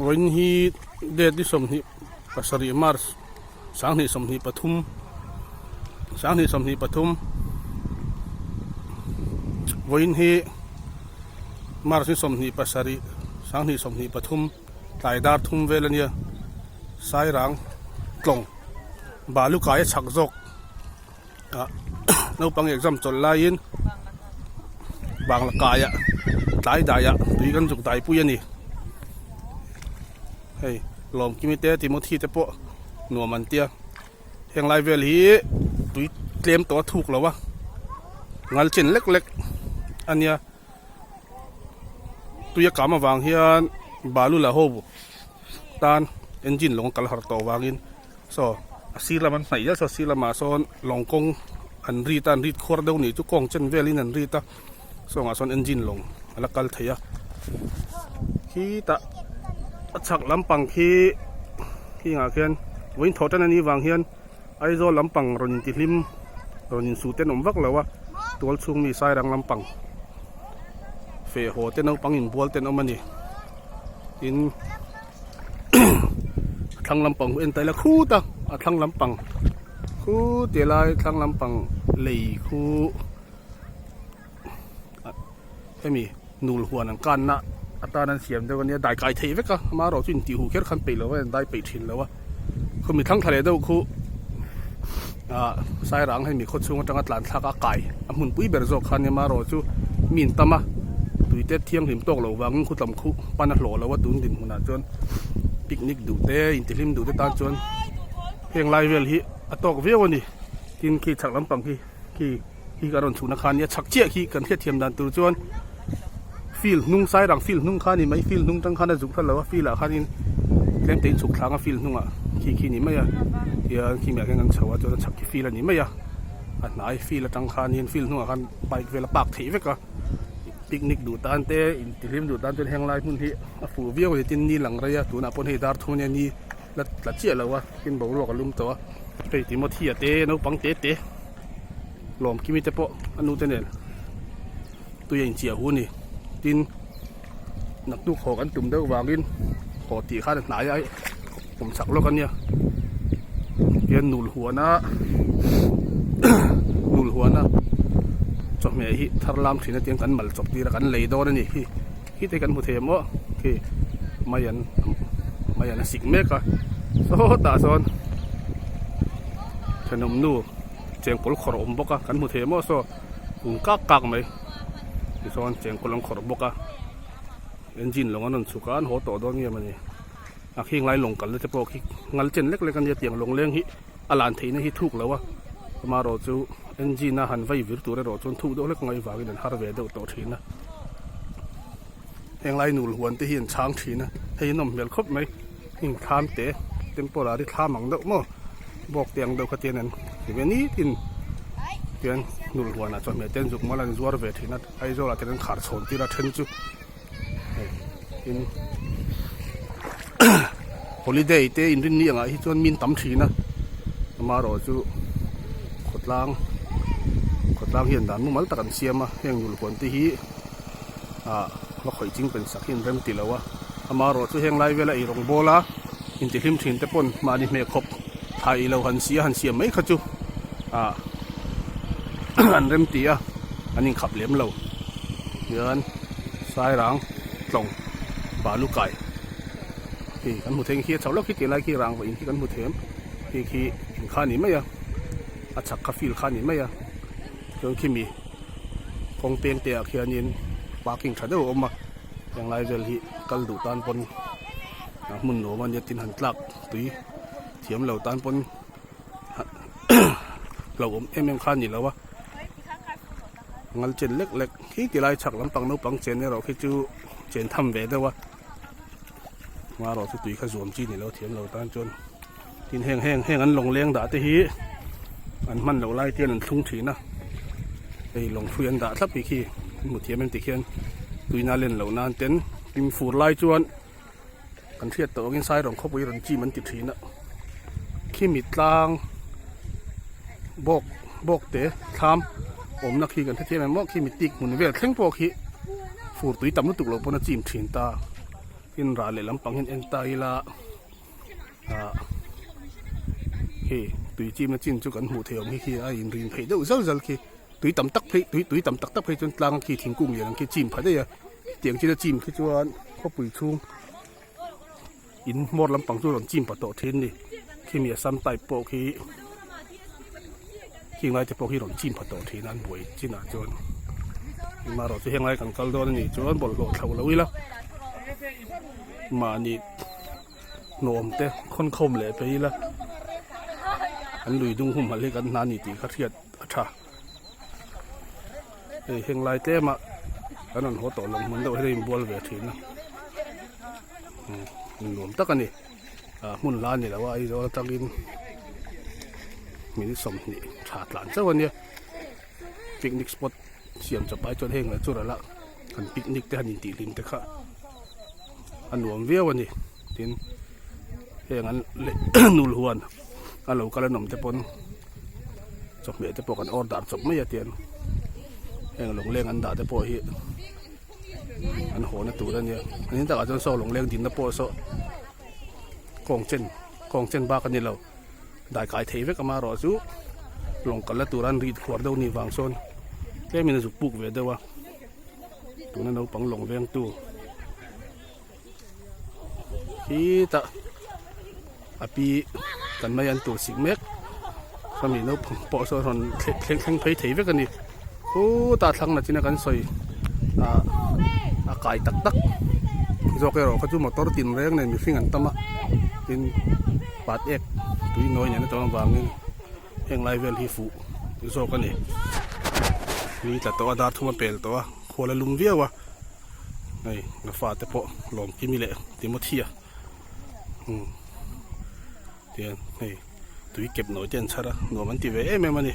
วันที่เดที่สมที่ปัสริมาร์สังที่สมที่ปทุมวันที่มาร์ที่สมที่ปัสริสังที่สมที่ปทุมไต่ดาร์ทุมเวลเนียสายรังกลงบาลูกายฉักจกเราปังเอกจำจนลายินบางละกายตายได้ตุยกันจุกตายปุยนี่เฮ้ยลมกิมิเตติโมธีเตปะหนัวมันเตียแห่งไลเวลฮีตุยเตรียมตัวถูกแล้ววะงานเช่นเล็กๆอันเนี้ยตุยกำมาวางเฮียนบาลูละโฮบุตานเอนจินลงกัลฮาร์ตวางินโซซีละมันไหนจะซีละมาโซนลงกงอันรีตันรีดคอร์ดาวนี่จุกงเช่นเวลินอันรีตาส่งอาส่วนเอนจินลงแล้วกัลเทียขี้ตะชักลำปังขี้งาเขียนวินทอตันนี้วางเฮียนไอโซลำปังรนินติลิมรนินสูเต้นอมวักแล้ววะตัวชุงมีสายรังลำปังเฟโฮเต้นเอาปังอินบัวเต้นเอามันนี่อินทางลำปังเอ็นแต่ละคู่ตาทางลำปังคู่เดี๋ยวไล่ทางลำปังเลยคู่ให้มีนูลหัวนังกันนะอัตรานั้นเสียมเดี๋ยววันนี้ได้ไก่เทวก็มาเราจุนตีหูแค่ขันไปแล้วว่าได้ไปทิ้งแล้ววะเขามีทั้งทะเลเดียวคู่สายรังให้มีคนช่วงจังหวัดหลานทักไก่มุนปุ้ยเบอร์โซคันเนี่ยมาเราจูมินตามะตุยเตเที่ยงหิมตกเราวางคู่ตำคู่ปานหล่อแล้วว่าดุนดินหัวหน้าจนปิกนิกดูเตอินทิลิมดูเตตาจนเพียงไลเวลฮีอตอกเววันนี้กินขี้ฉักลำปังขี้การอนสุนัขเนี่ยฉักเจี๊ยขี้กันเทียเทียมดันตัวจนฟิลนุ่งสายรังฟิลนุ่งข้านี่ไม่ฟิลนุ่งตั้งข้าในจุกท่านแล้วว่าฟิลอะข้านี่เล่นเต็นสุกทางอะฟิลนุ่งอะขี้นี่ไม่อะเดี๋ยวขี้แม่กันเฉาจนฉักขี้ฟิลนี่ไม่อะอันไหนฟิลตั้งข้านี่ฟิลนุ่งอะกันไปเวลาปากถีเวก็ปิกนิกดูตานเตอินทิลิมดูตานจนแห้งลายพื้นที่ฟูเวียวที่นี่หลังระยะตัวน่ะปนเหตุดาร์ทุนนี่ละเจี๊ยแล้ววะกินบ่าวหลอกลุ่มตัวไปที่มอที่เตนปังเตหลอมกิมิเตปะอนุเตเนลตัวใหญ่เจียหูนี่ดินนักดูขอกันตุ่มเด้อวางดินขอตีข้าหนาไอ้ผมสักแล้วกันเนี่ยเรียนหนุนหัวนะหนุนหัวนะจบเมื่อฮีทาร์ลามถิ่นเตียงกันมาจบตีละกันเลยโดนนี่ฮีเตกันผู้เทียมวะคือมายันสิงเมกะโซตาซอนขนมนูเจียงปลขรมบกะกันผู้เทียมวะโซกุงกักไหมที่ซอนเจียงปลขรมบกะเอนจินลงอันนั้นสุกันหัวต่อดอนเงี้ยมันนี่อาคิงไล่ลงกันแล้วจะพอคิงานเจนเล็กเลยกันจะเตียงลงเลี้ยงฮิอลานทีนี่ฮิทุกแล้ววะมารอจูเอนจินน่ะหันไว้วิร์ตัวได้รอจนทุกดอกเล็กไงวากินฮาร์เวดต่อทีนะแห่งไรหนูหวนที่เห็นช้างทีนะให้นมเหี่ยวครบไหมหิงข้ามเตะเต็มโปราที่ข้ามหมังเดาโม่บอกเตียงเดาขเตียนนั้นที่วันนี้กินเตียนหนูหวนอ่ะจนเมื่อเต้นจุกมาลันซัวร์เวทีนัดไอโซลาเตียนขาดโซนที่เราเทนจูกินฮอลิเดย์เตะอินดินนี่ยังไงที่จนมินตั้มทีนะมารอจูขดล้างเห็นด่านมุ่งมันตะกันเสียมาแห่งหนูหวนที่ฮีเราข่อยจริงเป็นสักหินเริ่มติดแล้ววะมารอช่วยแห่งไรเวลาอีรงโบลาอินทิลิมถิ่นแต่ปนมาดิเมฆคบไทยเราหันเสียไม่ขจูอันเริ่มตีอันนี้ขับเหลี่ยมเราเงินสายรังตรงบาลูกไก่ที่กันหูเทงขี้เฉาแล้วขี้ตีไรขี้รังไปอินที่กันหูเทมขี้ข้านี่ไม่อัดฉักคาฟิลข้านี่ไม่เรื่องขี้มีคงเตียงเตียเขียนินปากิ่งขัดเดาออกมาอย่างไรเจอที่กัลดูตานปนมุนหนูมันจะตินหันกลักตุยเทียมเหล่าตานปนเราเอ็มข้านี่แล้ววะงานเจนเล็กที่ตีไรฉักลำปังนู้ปังเจนเนี่ยเราคิดจูเจนทำเวดวะมาเราตุยข้าสวมจีนี่แล้วเทียมเหล่าตานจนกินแห้งอันลงเลี้ยงด่าที่ฮีอันมันเหล่าไรเทียนทุ่งถีนะไอ้ลงเฟือนด่าทับปีขี้หมดเทียมเป็นติเขียนตุยน่าเล่นเหล่านานเต้นกินฟูดไล่จวนกันเทียดตัวกินซ้ายรองเข้าไปรันจีมันติดถีนะขี้มิดลางบอกเตะทำนักขี้กันเทียมมันมอกขี้มิดติกหมุนเวลเข่งพวกขี้ฟูดตุยต่ำนุ่ตุกเหล่าปนจีมถีนตา in ra le lampang hin eng tai la he tui chim na chin chu kan hmu theom hi khi a in rin phei deuh zal zal khi tui tam tak phei tui tam tak tak phei chun tlang khi thingkung lian khi chim phai dei tiang chi na chim khi chuan kho pui chung in mor lampang chu ron chim pa to then ni khi mi sam tai po khi ngai te po khi ron chim pa to then an boi china chuan ma ro chu heng lai kan kal don ni chuan bol lo thau lo ila ma ni nom te khon khom le pe ila an lui dung hum hal kan na ni ti kha thiat atha ei heng lai te ma an ho to long mun do hei bol ve thin na nom tak ani mun la ni la wa ai do takin min som ni tha tlan chaw ani picnic spot siam chapai chon heng la chura la kan picnic te hanin ti lim te kha an nuam viaw ani tin heng an nul huan alo kala nom te pon chok me te po kan order chop mai atian heng long leng an da te po hi an ho na tu da ni anin ta ka chon so long leng din na po so kong chen ba kan ni lo dai kai thei ve ka ma ro chu long kala turan rit khwar do ni wang son ke min zu puk ve dewa tu na no pang long veng tu hi ta api kan mai an tu sik mek kami no po so ron thleng phei thei ve kan ni o ta thlang na china kan soi a kai tak tak zo ke ro kha chu motor tin reng nei mi fing an tama tin pat ek tui noi nya na to wang ni heng lai vel hi fu zo kan ni ni ta to da thuma pel to a khola lum viawa nei na fa te po lom ki mi le timothia tian nei tui kep noi ten chara no man ti ve em em ani